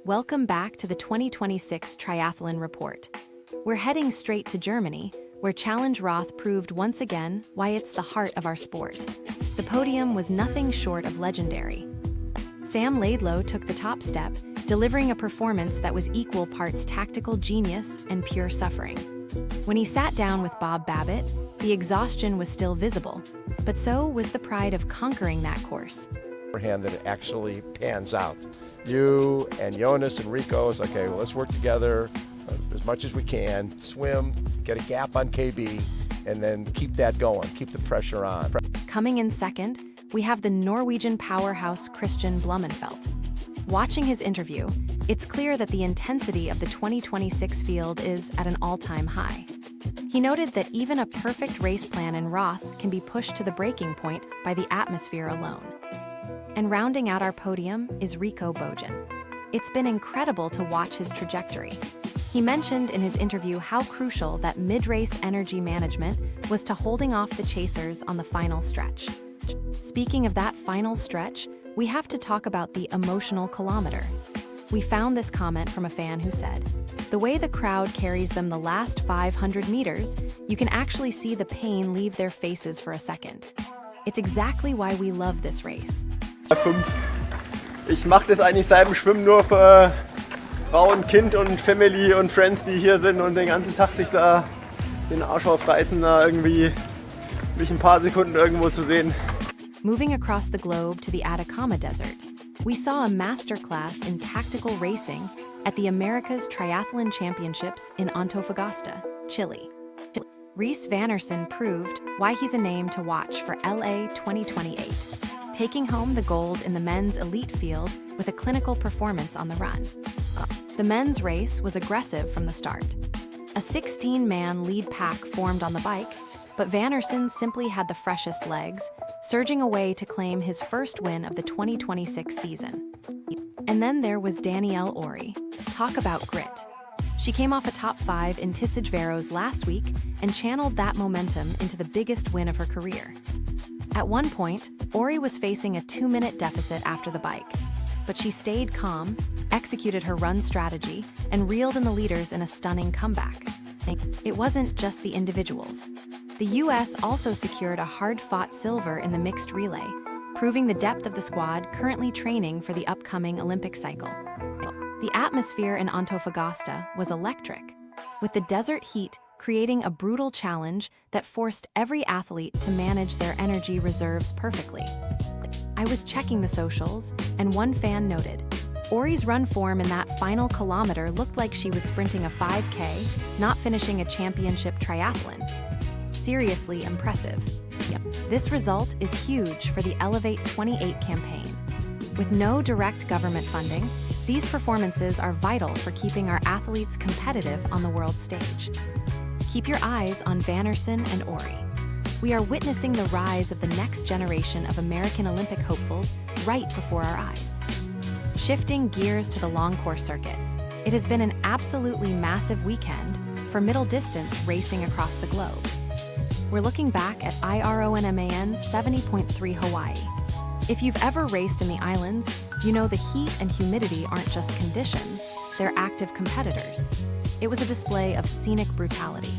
Welcome back to the 2026 Triathlon Report. We're heading straight to Germany, where Challenge Roth proved once again why it's the heart of our sport. The podium was nothing short of legendary. Sam Laidlow took the top step, delivering a performance that was equal parts tactical genius and pure suffering. When he sat down with Bob Babbitt, the exhaustion was still visible, but so was the pride of conquering that course. Hand that it actually pans out. You and Jonas and Rico is okay, well, let's work together as much as we can, swim, get a gap on KB, and then keep that going, keep the pressure on. Coming in second, we have the Norwegian powerhouse Christian Blumenfelt. Watching his interview, it's clear that the intensity of the 2026 field is at an all-time high. He noted that even a perfect race plan in Roth can be pushed to the breaking point by the atmosphere alone. And rounding out our podium is Rico Bojan. It's been incredible to watch his trajectory. He mentioned in his interview how crucial that mid-race energy management was to holding off the chasers on the final stretch. Speaking of that final stretch, we have to talk about the emotional kilometer. We found this comment from a fan who said, "The way the crowd carries them the last 500 meters, you can actually see the pain leave their faces for a second." It's exactly why we love this race. 5. Ich mache das eigentlich seit dem Schwimmen nur für Frauen, Kind und Family und Friends, die hier sind und den ganzen Tag sich da den Arsch aufreißen, da irgendwie mich ein paar Sekunden irgendwo zu sehen. Moving across the globe to the Atacama Desert, we saw a masterclass in tactical racing at the America's Triathlon Championships in Antofagasta, Chile. Reese Vannerson proved why he's a name to watch for LA 2028. Taking home the gold in the men's elite field with a clinical performance on the run. The men's race was aggressive from the start. A 16-man lead pack formed on the bike, but Vannerson simply had the freshest legs, surging away to claim his first win of the 2026 season. And then there was Danielle Ori. Talk about grit. She came off a top 5 in Tissageveros last week and channeled that momentum into the biggest win of her career. At one point, Ori was facing a 2-minute deficit after the bike, but she stayed calm, executed her run strategy, and reeled in the leaders in a stunning comeback. It wasn't just the individuals. The U.S. also secured a hard-fought silver in the mixed relay, proving the depth of the squad currently training for the upcoming Olympic cycle. The atmosphere in Antofagasta was electric, with the desert heat creating a brutal challenge that forced every athlete to manage their energy reserves perfectly. I was checking the socials, and one fan noted, "Ori's run form in that final kilometer looked like she was sprinting a 5K, not finishing a championship triathlon. Seriously impressive." This result is huge for the Elevate 28 campaign. With no direct government funding, these performances are vital for keeping our athletes competitive on the world stage. Keep your eyes on Vannerson and Ori. We are witnessing the rise of the next generation of American Olympic hopefuls right before our eyes. Shifting gears to the long course circuit, it has been an absolutely massive weekend for middle distance racing across the globe. We're looking back at IRONMAN's 70.3 Hawaii. If you've ever raced in the islands, you know the heat and humidity aren't just conditions, they're active competitors. It was a display of scenic brutality.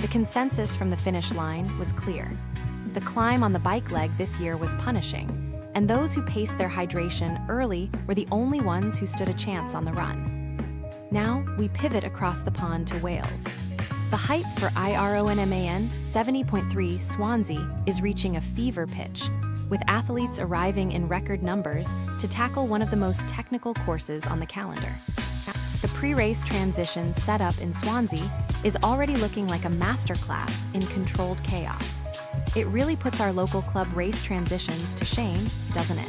The consensus from the finish line was clear. The climb on the bike leg this year was punishing, and those who paced their hydration early were the only ones who stood a chance on the run. Now, we pivot across the pond to Wales. The hype for IRONMAN 70.3 Swansea is reaching a fever pitch, with athletes arriving in record numbers to tackle one of the most technical courses on the calendar. The pre-race transition set up in Swansea is already looking like a masterclass in controlled chaos. It really puts our local club race transitions to shame, doesn't it?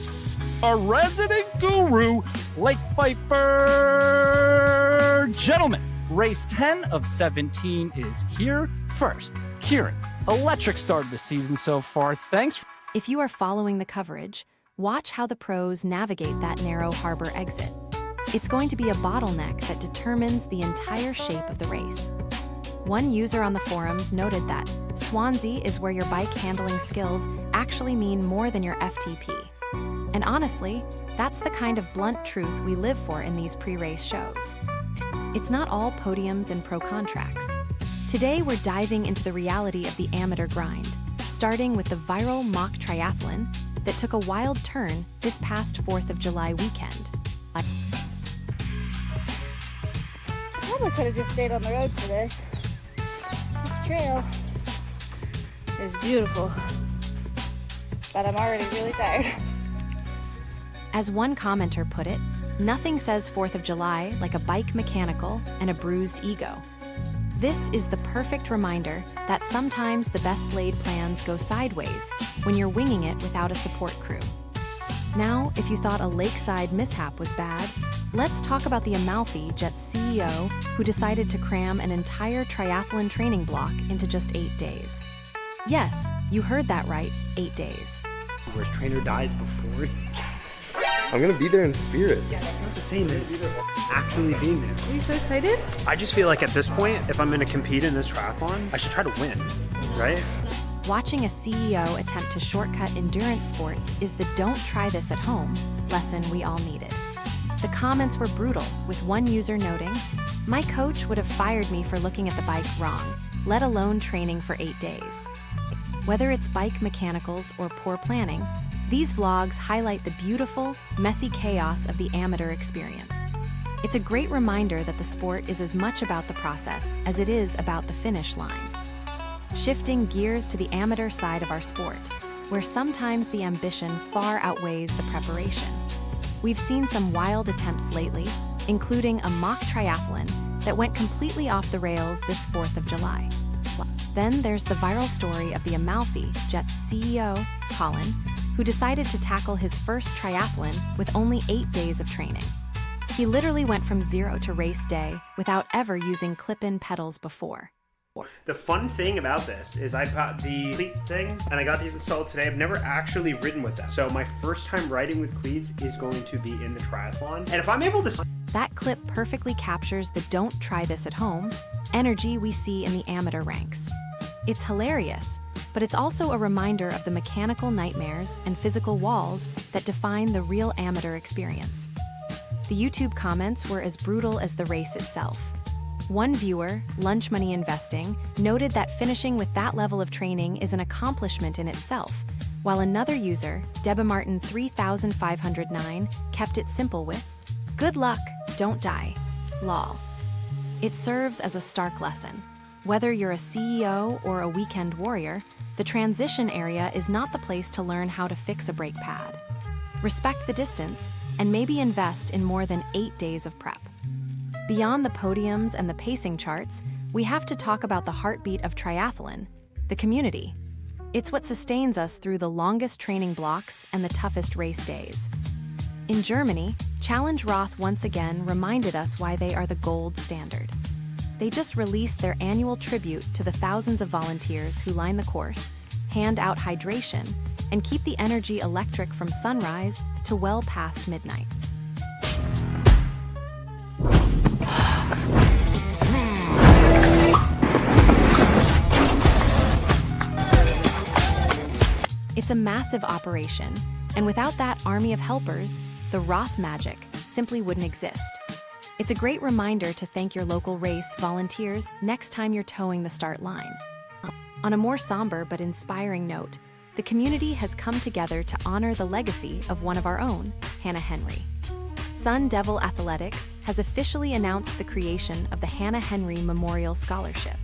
Our resident guru, Lake Viper. Gentlemen, race 10 of 17 is here. First, Kieran, electric start of the season so far. Thanks. If you are following the coverage, watch how the pros navigate that narrow harbor exit. It's going to be a bottleneck that determines the entire shape of the race. One user on the forums noted that Swansea is where your bike handling skills actually mean more than your FTP. And honestly, that's the kind of blunt truth we live for in these pre-race shows. It's not all podiums and pro contracts. Today, we're diving into the reality of the amateur grind, starting with the viral mock triathlon that took a wild turn this past 4th of July weekend. Probably could have just stayed on the road for this. This trail is beautiful, but I'm already really tired. As one commenter put it, nothing says 4th of July like a bike mechanical and a bruised ego. This is the perfect reminder that sometimes the best laid plans go sideways when you're winging it without a support crew. Now, if you thought a lakeside mishap was bad, let's talk about the Amalfi Jet's CEO who decided to cram an entire triathlon training block into just 8 days. Yes, you heard that right, 8 days. Where his trainer dies before I'm gonna be there in spirit. Yeah, that's not the same as actually being there. Are you so excited? I just feel like at this point, if I'm gonna compete in this triathlon, I should try to win, right? Watching a CEO attempt to shortcut endurance sports is the "don't try this at home" lesson we all needed. The comments were brutal, with one user noting, "My coach would have fired me for looking at the bike wrong, let alone training for 8 days." Whether it's bike mechanicals or poor planning, these vlogs highlight the beautiful, messy chaos of the amateur experience. It's a great reminder that the sport is as much about the process as it is about the finish line. Shifting gears to the amateur side of our sport, where sometimes the ambition far outweighs the preparation. We've seen some wild attempts lately, including a mock triathlon that went completely off the rails this 4th of July. Then there's the viral story of the Amalfi Jet's CEO, Colin, who decided to tackle his first triathlon with only 8 days of training. He literally went from 0 to race day without ever using clip-in pedals before. The fun thing about this is I got the cleat thing and I got these installed today. I've never actually ridden with them. So my first time riding with cleats is going to be in the triathlon. And if I'm able to... That clip perfectly captures the "don't try this at home" energy we see in the amateur ranks. It's hilarious, but it's also a reminder of the mechanical nightmares and physical walls that define the real amateur experience. The YouTube comments were as brutal as the race itself. One viewer, Lunch Money Investing, noted that finishing with that level of training is an accomplishment in itself, while another user, Debamartin 3509, kept it simple with, "Good luck, don't die, lol." It serves as a stark lesson. Whether you're a CEO or a weekend warrior, the transition area is not the place to learn how to fix a brake pad. Respect the distance, and maybe invest in more than 8 days of prep. Beyond the podiums and the pacing charts, we have to talk about the heartbeat of triathlon, the community. It's what sustains us through the longest training blocks and the toughest race days. In Germany, Challenge Roth once again reminded us why they are the gold standard. They just released their annual tribute to the thousands of volunteers who line the course, hand out hydration, and keep the energy electric from sunrise to well past midnight. It's a massive operation, and without that army of helpers, the Roth magic simply wouldn't exist. It's a great reminder to thank your local race volunteers next time you're towing the start line. On a more somber but inspiring note, the community has come together to honor the legacy of one of our own, Hannah Henry. Sun Devil Athletics has officially announced the creation of the Hannah Henry Memorial Scholarship.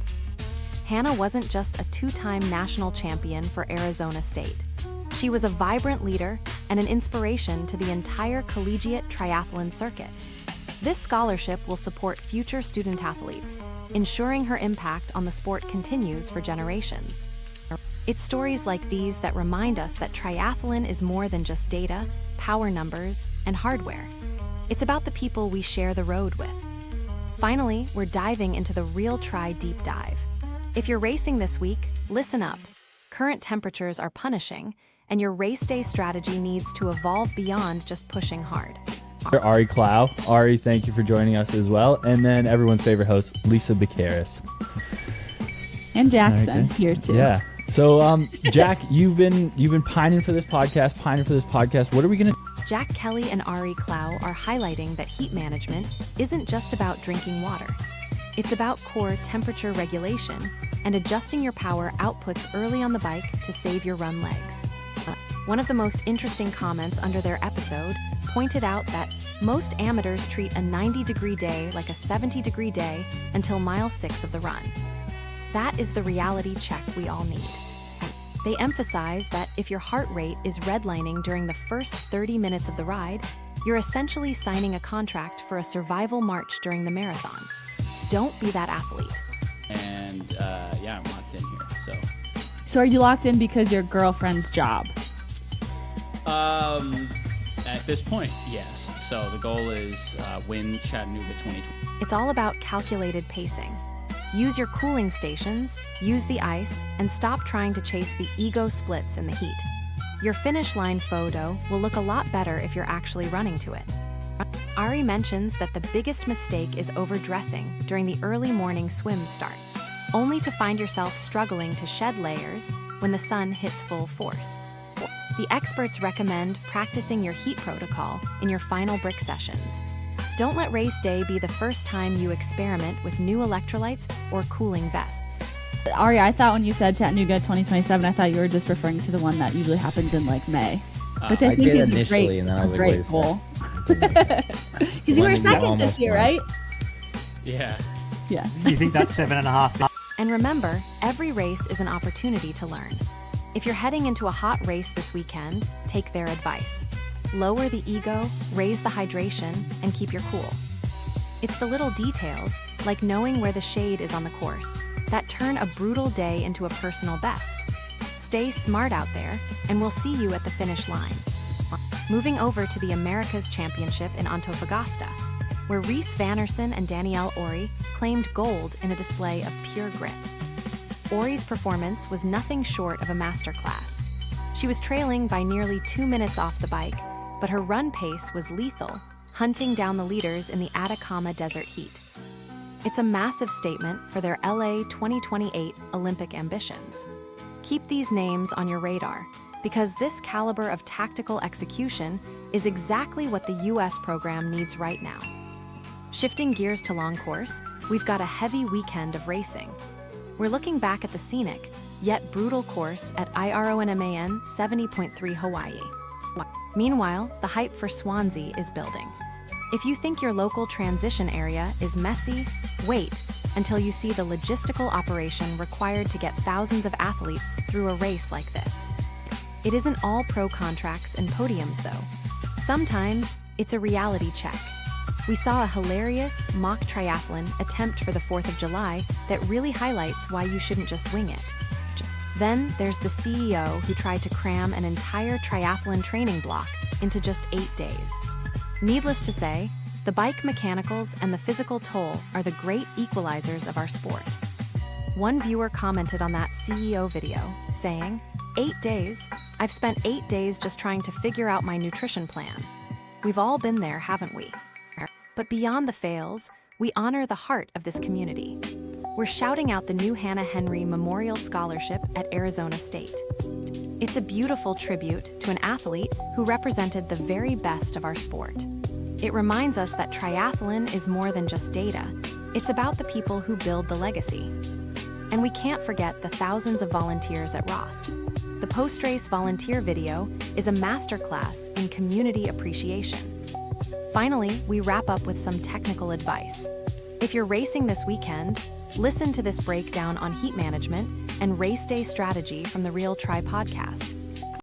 Hannah wasn't just a 2-time national champion for Arizona State. She was a vibrant leader and an inspiration to the entire collegiate triathlon circuit. This scholarship will support future student athletes, ensuring her impact on the sport continues for generations. It's stories like these that remind us that triathlon is more than just data, power numbers, and hardware. It's about the people we share the road with. Finally, we're diving into the Real Tri Deep Dive. If you're racing this week, listen up. Current temperatures are punishing, and your race day strategy needs to evolve beyond just pushing hard. Ari Clow. Ari, thank you for joining us as well. And then everyone's favorite host, Lisa Becaris. And Jackson here too. Yeah. So, Jack, you've been pining for this podcast. What are we going to... Jack Kelly and Ari Clow are highlighting that heat management isn't just about drinking water. It's about core temperature regulation and adjusting your power outputs early on the bike to save your run legs. One of the most interesting comments under their episode pointed out that most amateurs treat a 90-degree day like a 70-degree day until mile 6 of the run. That is the reality check we all need. They emphasize that if your heart rate is redlining during the first 30 minutes of the ride, you're essentially signing a contract for a survival march during the marathon. Don't be that athlete. And I'm locked in here. So are you locked in because your girlfriend's job? At this point, yes. So the goal is win Chattanooga 2020. It's all about calculated pacing. Use your cooling stations, use the ice, and stop trying to chase the ego splits in the heat. Your finish line photo will look a lot better if you're actually running to it. Ari mentions that the biggest mistake is overdressing during the early morning swim start, only to find yourself struggling to shed layers when the sun hits full force. The experts recommend practicing your heat protocol in your final brick sessions. Don't let race day be the first time you experiment with new electrolytes or cooling vests. Ari, I thought when you said Chattanooga 2027, I thought you were just referring to the one that usually happens in like May, which I think is a great goal. Because you were second this year, right? Yeah. Yeah. You think that's 7.5? And remember, every race is an opportunity to learn. If you're heading into a hot race this weekend, take their advice. Lower the ego, raise the hydration, and keep your cool. It's the little details, like knowing where the shade is on the course, that turn a brutal day into a personal best. Stay smart out there, and we'll see you at the finish line. Moving over to the Americas Championship in Antofagasta, where Reese Vannerson and Danielle Ori claimed gold in a display of pure grit. Ori's performance was nothing short of a masterclass. She was trailing by nearly 2 minutes off the bike, but her run pace was lethal, hunting down the leaders in the Atacama Desert heat. It's a massive statement for their LA 2028 Olympic ambitions. Keep these names on your radar, because this caliber of tactical execution is exactly what the US program needs right now. Shifting gears to long course, we've got a heavy weekend of racing. We're looking back at the scenic, yet brutal course at IRONMAN 70.3 Hawaii. Meanwhile, the hype for Swansea is building. If you think your local transition area is messy, wait until you see the logistical operation required to get thousands of athletes through a race like this. It isn't all pro contracts and podiums, though. Sometimes it's a reality check. We saw a hilarious mock triathlon attempt for the 4th of July that really highlights why you shouldn't just wing it. Then there's the CEO who tried to cram an entire triathlon training block into just 8 days. Needless to say, the bike mechanicals and the physical toll are the great equalizers of our sport. One viewer commented on that CEO video, saying, 8 days? I've spent 8 days just trying to figure out my nutrition plan. We've all been there, haven't we? But beyond the fails, we honor the heart of this community. We're shouting out the new Hannah Henry Memorial Scholarship at Arizona State. It's a beautiful tribute to an athlete who represented the very best of our sport. It reminds us that triathlon is more than just data. It's about the people who build the legacy. And we can't forget the thousands of volunteers at Roth. The post-race volunteer video is a masterclass in community appreciation. Finally, we wrap up with some technical advice. If you're racing this weekend, listen to this breakdown on heat management and race day strategy from the Real Tri podcast.